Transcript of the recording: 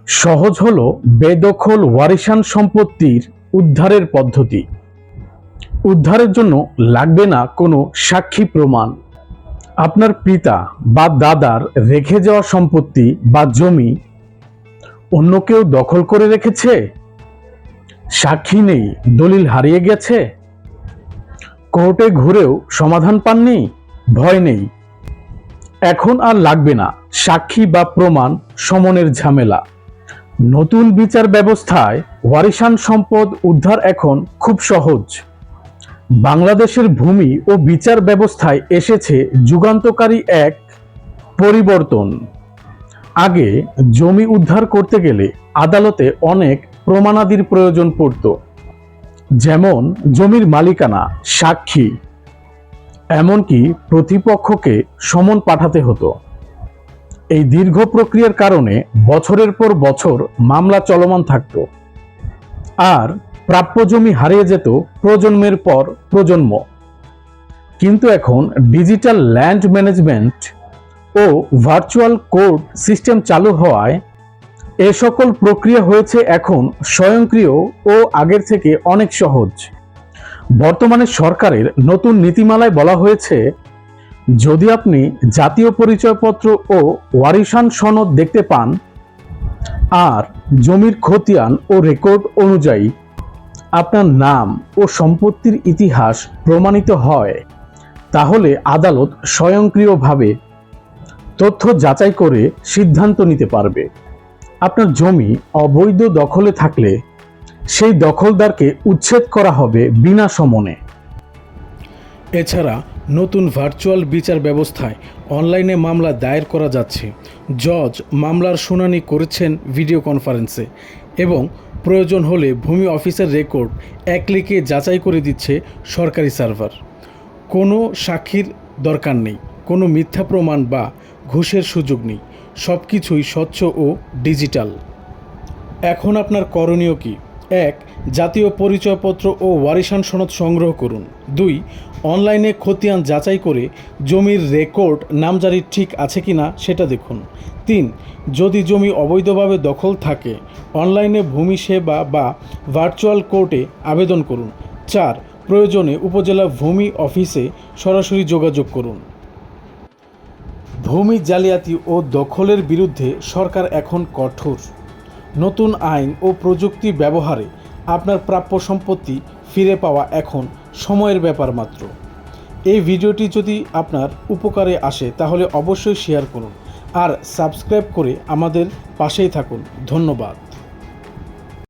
সহজ হলো বেদখল ওয়ারিশান সম্পত্তির উদ্ধারের পদ্ধতি। উদ্ধারের জন্য লাগবে না কোনো সাক্ষী প্রমাণ। আপনার পিতা বা দাদার রেখে যাওয়া সম্পত্তি বা জমি অন্য কেউ দখল করে রেখেছে, সাক্ষী নেই, দলিল হারিয়ে গেছে, কোর্টে ঘুরেও সমাধান পাননি, ভয় নেই। এখন আর লাগবে না সাক্ষী বা প্রমাণ সমনের ঝামেলা। নতুন বিচার ব্যবস্থায় ওয়ারিশান সম্পদ উদ্ধার এখন খুব সহজ। বাংলাদেশের ভূমি ও বিচার ব্যবস্থায় এসেছে যুগান্তকারী এক পরিবর্তন। আগে জমি উদ্ধার করতে গেলে আদালতে অনেক প্রমাণাদির প্রয়োজন পড়ত, যেমন জমির মালিকানা, সাক্ষী, এমনকি প্রতিপক্ষকে সমন পাঠাতে হতো। এই দীর্ঘ প্রক্রিয়ার কারণে বছরের পর বছর মামলা চলমান থাকত, আর প্রাপ্য জমি হারিয়ে যেত প্রজন্মের পর প্রজন্ম। কিন্তু এখন ডিজিটাল ল্যান্ড ম্যানেজমেন্ট ও ভার্চুয়াল কোর্ট সিস্টেম চালু হওয়ায় এ সকল প্রক্রিয়া হয়েছে এখন স্বয়ংক্রিয় ও আগের থেকে অনেক সহজ। বর্তমানে সরকারের নতুন নীতিমালায় বলা হয়েছে, যদি আপনি জাতীয় পরিচয়পত্র ও ওয়ারিশান সনদ দেখতে পান আর জমির খতিয়ান ও রেকর্ড অনুযায়ী আপনার নাম ও সম্পত্তির ইতিহাস প্রমাণিত হয়, তাহলে আদালত স্বয়ংক্রিয়ভাবে তথ্য যাচাই করে সিদ্ধান্ত নিতে পারবে। আপনার জমি অবৈধ দখলে থাকলে সেই দখলদারকে উচ্ছেদ করা হবে বিনা সমনে। এছাড়া নতুন ভার্চুয়াল বিচার ব্যবস্থায় অনলাইনে মামলা দায়ের করা যাচ্ছে। জজ মামলার শুনানি করেছেন ভিডিও কনফারেন্সে এবং প্রয়োজন হলে ভূমি অফিসের রেকর্ড এক ক্লিকে যাচাই করে দিচ্ছে সরকারি সার্ভার। কোনো সাক্ষীর দরকার নেই, কোনো মিথ্যা প্রমাণ বা ঘুষের সুযোগ নেই, সব কিছুই স্বচ্ছ ও ডিজিটাল। এখন আপনার করণীয় কি? 1. জাতীয় পরিচয়পত্র ও ওয়ারিশান সনদ সংগ্রহ করুন। 2. অনলাইনে খতিয়ান যাচাই করে জমির রেকর্ড নামজারি ঠিক আছে কিনা সেটা দেখুন। 3. যদি জমি অবৈধভাবে দখল থাকে, অনলাইনে ভূমি সেবা বা ভার্চুয়াল কোর্টে আবেদন করুন। 4. প্রয়োজনে উপজেলা ভূমি অফিসে সরাসরি যোগাযোগ করুন। ভূমি জালিয়াতি ও দখলের বিরুদ্ধে সরকার এখন কঠোর। নতুন আইন ও প্রযুক্তি ব্যবহারে আপনার প্রাপ্য সম্পত্তি ফিরে পাওয়া এখন সময়ের ব্যাপার মাত্র। এই ভিডিওটি যদি আপনার উপকারে আসে তাহলে অবশ্যই শেয়ার করুন আর সাবস্ক্রাইব করে আমাদের পাশেই থাকুন। ধন্যবাদ।